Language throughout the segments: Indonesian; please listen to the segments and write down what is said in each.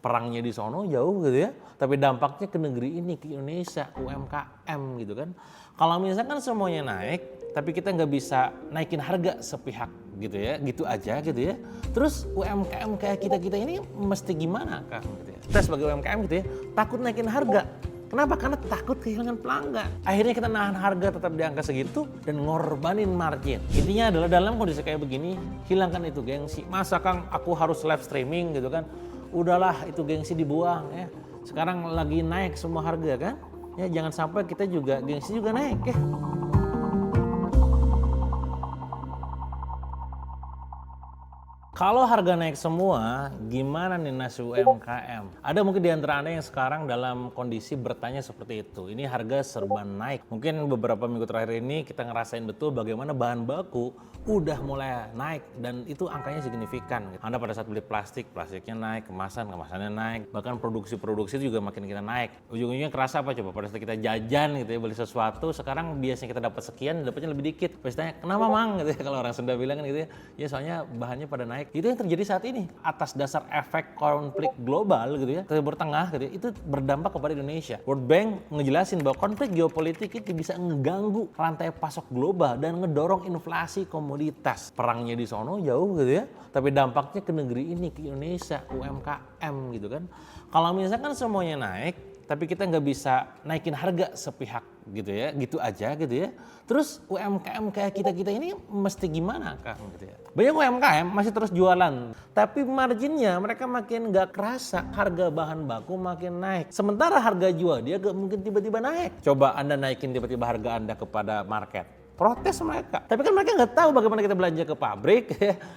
perangnya di sono jauh gitu ya, tapi dampaknya ke negeri ini, ke Indonesia, UMKM gitu kan. Kalau misalkan semuanya naik, tapi kita nggak bisa naikin harga sepihak gitu ya, gitu aja gitu ya. Terus UMKM kayak kita ini mesti gimana Kang gitu ya. Kita sebagai UMKM gitu ya, takut naikin harga. Kenapa? Karena takut kehilangan pelanggan. Akhirnya kita nahan harga tetap di angka segitu dan ngorbanin margin. Intinya adalah dalam kondisi kayak begini, hilangkan itu gengsi. Masa Kang aku harus live streaming gitu kan? Udahlah itu gengsi dibuang ya. Sekarang lagi naik semua harga kan? Ya jangan sampai kita juga gengsi juga naik ya. Kalau harga naik semua, gimana nih nasib UMKM? Ada mungkin di antara Anda yang sekarang dalam kondisi bertanya seperti itu. Ini harga serba naik. Mungkin beberapa minggu terakhir ini kita ngerasain betul bagaimana bahan baku udah mulai naik dan itu angkanya signifikan. Anda pada saat beli plastik, plastiknya naik, kemasannya naik. Bahkan produksi itu juga makin kita naik. Ujung-ujungnya kerasa apa coba? Pada saat kita jajan gitu ya, beli sesuatu, sekarang biasanya kita dapat sekian, dapatnya lebih dikit. Biasanya kenapa Mang? Gitu ya, kalau orang Sunda bilang kan gitu ya. Ya soalnya bahannya pada naik. Itu yang terjadi saat ini atas dasar efek konflik global gitu ya, Timur Tengah gitu ya, itu berdampak kepada Indonesia. World Bank ngejelasin bahwa konflik geopolitik itu bisa ngeganggu rantai pasok global dan ngedorong inflasi komoditas. Perangnya di sono jauh gitu ya, tapi dampaknya ke negeri ini, ke Indonesia, UMKM gitu kan. Kalau misalkan semuanya naik, tapi kita nggak bisa naikin harga sepihak gitu ya, gitu aja gitu ya. Terus UMKM kayak kita ini mesti gimana Kang gitu ya. Banyak UMKM masih terus jualan, tapi marginnya mereka makin nggak kerasa, harga bahan baku makin naik. Sementara harga jual dia gak mungkin tiba-tiba naik. Coba Anda naikin tiba-tiba harga Anda kepada market. Protes mereka. Tapi kan mereka nggak tahu bagaimana kita belanja ke pabrik,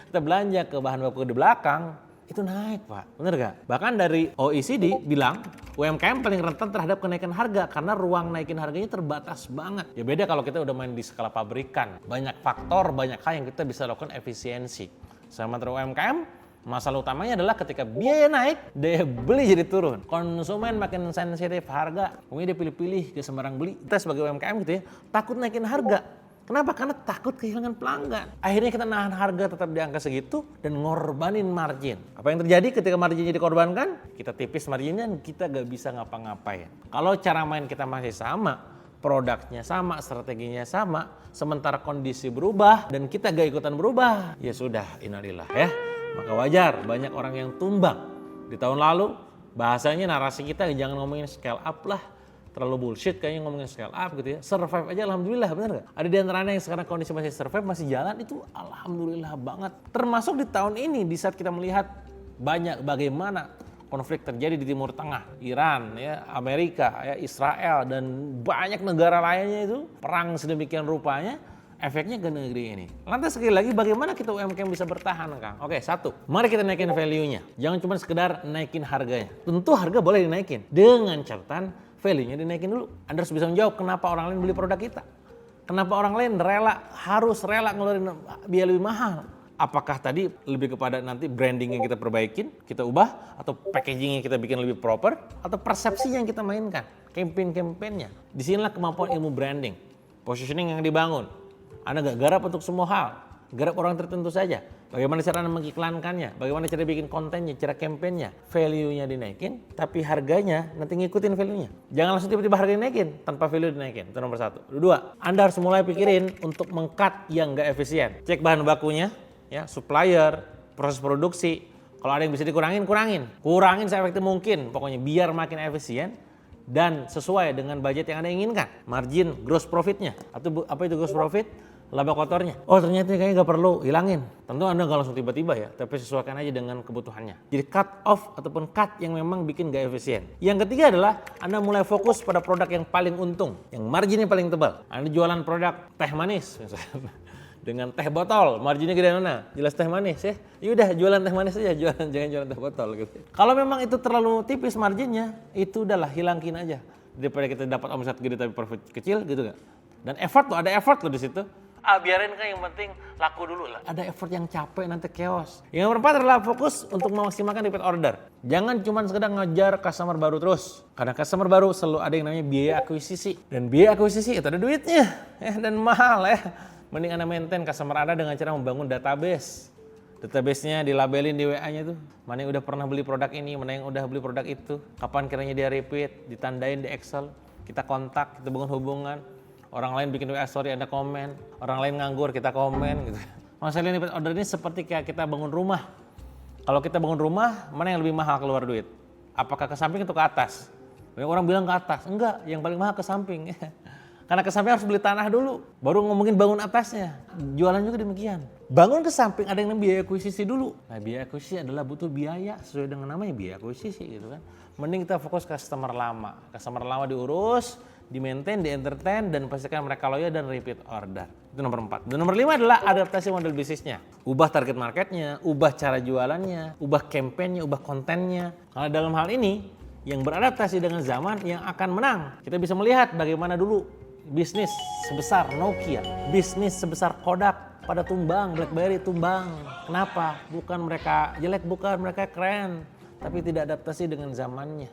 kita belanja ke bahan baku di belakang. Itu naik Pak, bener gak? Bahkan dari OECD bilang UMKM paling rentan terhadap kenaikan harga karena ruang naikin harganya terbatas banget. Ya beda kalau kita udah main di skala pabrikan, banyak faktor, banyak hal yang kita bisa lakukan efisiensi. Sementara UMKM, masalah utamanya adalah ketika biaya naik, daya beli jadi turun. Konsumen makin sensitif harga, mungkin dia pilih-pilih ke sembarang beli. Kita sebagai UMKM gitu ya, takut naikin harga. Kenapa? Karena takut kehilangan pelanggan. Akhirnya kita nahan harga tetap di angka segitu dan ngorbanin margin. Apa yang terjadi ketika marginnya dikorbankan? Kita tipis marginnya dan kita gak bisa ngapa-ngapain. Kalau cara main kita masih sama, produknya sama, strateginya sama, sementara kondisi berubah dan kita gak ikutan berubah, ya sudah, innalillah ya. Maka wajar banyak orang yang tumbang. Di tahun lalu bahasanya narasi kita jangan ngomongin scale up lah. Terlalu bullshit kayaknya ngomongin scale up gitu ya. Survive aja alhamdulillah, bener gak? Ada di antara yang sekarang kondisi masih survive, masih jalan, itu alhamdulillah banget. Termasuk di tahun ini di saat kita melihat banyak bagaimana konflik terjadi di Timur Tengah, Iran, ya, Amerika, ya, Israel dan banyak negara lainnya itu perang sedemikian rupanya. Efeknya ke negeri ini. Lantas sekali lagi bagaimana kita UMKM bisa bertahan Kang? Oke, satu, mari kita naikin value-nya. Jangan cuma sekedar naikin harganya. Tentu harga boleh dinaikin dengan catatan value-nya dinaikin dulu. Anda harus bisa menjawab kenapa orang lain beli produk kita. Kenapa orang lain harus rela ngeluarin biaya lebih mahal. Apakah tadi lebih kepada nanti branding yang kita perbaikin, kita ubah, atau packaging yang kita bikin lebih proper, atau persepsi yang kita mainkan, campaign-campaignnya. Disinilah kemampuan ilmu branding, positioning yang dibangun. Anda gak garap untuk semua hal, garap orang tertentu saja. Bagaimana cara mengiklankannya, bagaimana cara bikin kontennya, cara campaignnya, value-nya dinaikin, tapi harganya nanti ngikutin value-nya. Jangan langsung tiba-tiba harga dinaikin tanpa value dinaikin, itu nomor satu. Dua, Anda harus mulai pikirin untuk meng-cut yang gak efisien. Cek bahan bakunya, ya, supplier, proses produksi. Kalau ada yang bisa dikurangin, kurangin seefektif mungkin. Pokoknya biar makin efisien dan sesuai dengan budget yang Anda inginkan. Margin, gross profit-nya. Atau apa itu gross profit? Laba kotornya. Oh ternyata kayaknya gak perlu, hilangin. Tentu Anda gak langsung tiba-tiba ya, tapi sesuaikan aja dengan kebutuhannya. Jadi cut off ataupun cut yang memang bikin gak efisien. Yang ketiga adalah Anda mulai fokus pada produk yang paling untung, yang marginnya paling tebal. Anda jualan produk teh manis misalnya. Dengan teh botol, marginnya gede mana? Jelas teh manis ya. Yaudah jualan teh manis aja, jangan jualan teh botol gitu. Kalau memang itu terlalu tipis marginnya, itu udahlah hilangin aja. Daripada kita dapat omset gede tapi profit kecil gitu kan. Dan effort tuh, ada effort loh di situ. Biarin kan yang penting laku dulu lah. Ada effort yang capek nanti chaos. Yang keempat adalah fokus untuk memaksimalkan repeat order. Jangan cuma sekedar ngejar customer baru terus. Karena customer baru selalu ada yang namanya biaya akuisisi. Dan biaya akuisisi itu ada duitnya ya, dan mahal ya. Mending Anda maintain customer Anda dengan cara membangun database. Database-nya dilabelin di WA-nya tuh. Mana yang udah pernah beli produk ini, mana yang udah beli produk itu. Kapan kiranya dia repeat, ditandain di Excel. Kita kontak, kita bangun hubungan. Orang lain bikin WA story, Anda komen. Orang lain nganggur, kita komen gitu. Masalah repeat order ini seperti kayak kita bangun rumah. Kalau kita bangun rumah, mana yang lebih mahal keluar duit? Apakah ke samping atau ke atas? Banyak orang bilang ke atas. Enggak, yang paling mahal ke samping. Karena ke samping harus beli tanah dulu, baru ngomongin bangun atasnya. Jualan juga demikian. Bangun ke samping ada yang namanya biaya akuisisi dulu. Nah, biaya akuisisi adalah butuh biaya sesuai dengan namanya biaya akuisisi gitu kan. Mending kita fokus customer lama. Customer lama diurus, di-maintain, di-entertain, dan pastikan mereka loyal dan repeat order. Itu nomor 4. Dan nomor 5 adalah adaptasi model bisnisnya. Ubah target marketnya, ubah cara jualannya, ubah campaign-nya, ubah kontennya. Karena dalam hal ini, yang beradaptasi dengan zaman yang akan menang. Kita bisa melihat bagaimana dulu bisnis sebesar Nokia, bisnis sebesar Kodak pada tumbang, BlackBerry tumbang. Kenapa? Bukan mereka jelek, bukan mereka keren, tapi tidak adaptasi dengan zamannya.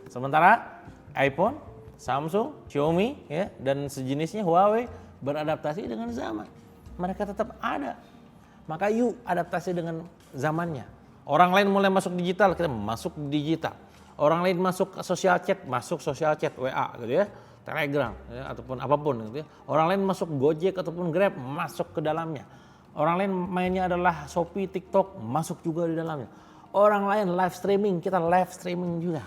Sementara iPhone, Samsung, Xiaomi ya, dan sejenisnya Huawei beradaptasi dengan zaman. Mereka tetap ada. Maka yuk adaptasi dengan zamannya. Orang lain mulai masuk digital, kita masuk digital. Orang lain masuk social chat, masuk social chat WA gitu ya. Telegram ya, ataupun apapun gitu ya. Orang lain masuk Gojek ataupun Grab, masuk ke dalamnya. Orang lain mainnya adalah Shopee, TikTok, masuk juga di dalamnya. Orang lain live streaming, kita live streaming juga.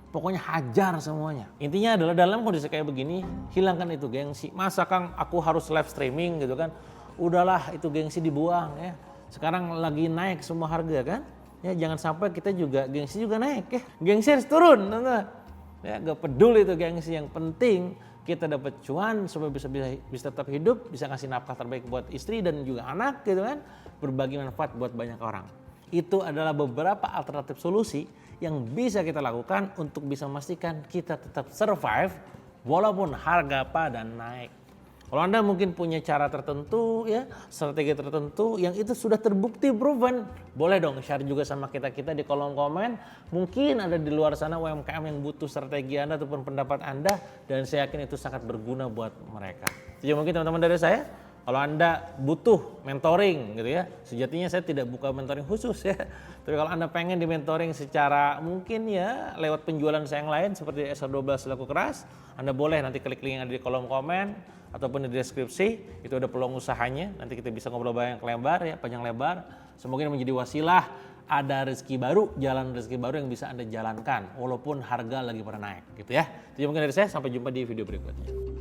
Pokoknya hajar semuanya. Intinya adalah dalam kondisi kayak begini, hilangkan itu gengsi. Masa Kang aku harus live streaming gitu kan? Udahlah itu gengsi dibuang ya. Sekarang lagi naik semua harga kan? Ya jangan sampai kita juga gengsi juga naik ya. Gengsi harus turun, teman-teman. Ya, gak peduli itu gengsi, yang penting kita dapat cuan supaya bisa tetap hidup, bisa ngasih nafkah terbaik buat istri dan juga anak gitu kan, berbagi manfaat buat banyak orang. Itu adalah beberapa alternatif solusi yang bisa kita lakukan untuk bisa memastikan kita tetap survive walaupun harga pada naik. Kalau Anda mungkin punya cara tertentu ya, strategi tertentu yang itu sudah terbukti proven, boleh dong share juga sama kita di kolom komen. Mungkin ada di luar sana UMKM yang butuh strategi Anda ataupun pendapat Anda, dan saya yakin itu sangat berguna buat mereka. Jadi mungkin teman-teman dari saya, kalau Anda butuh mentoring gitu ya, sejatinya saya tidak buka mentoring khusus ya. Tapi kalau Anda pengen di mentoring secara mungkin ya lewat penjualan saya yang lain seperti SR12 Laku Keras, Anda boleh nanti klik link yang ada di kolom komen ataupun di deskripsi, itu ada peluang usahanya. Nanti kita bisa ngobrol banyak lebar ya, panjang lebar. Semoga ini menjadi wasilah, ada rezeki baru, jalan rezeki baru yang bisa Anda jalankan walaupun harga lagi pada naik gitu ya. Jadi mungkin dari saya, sampai jumpa di video berikutnya.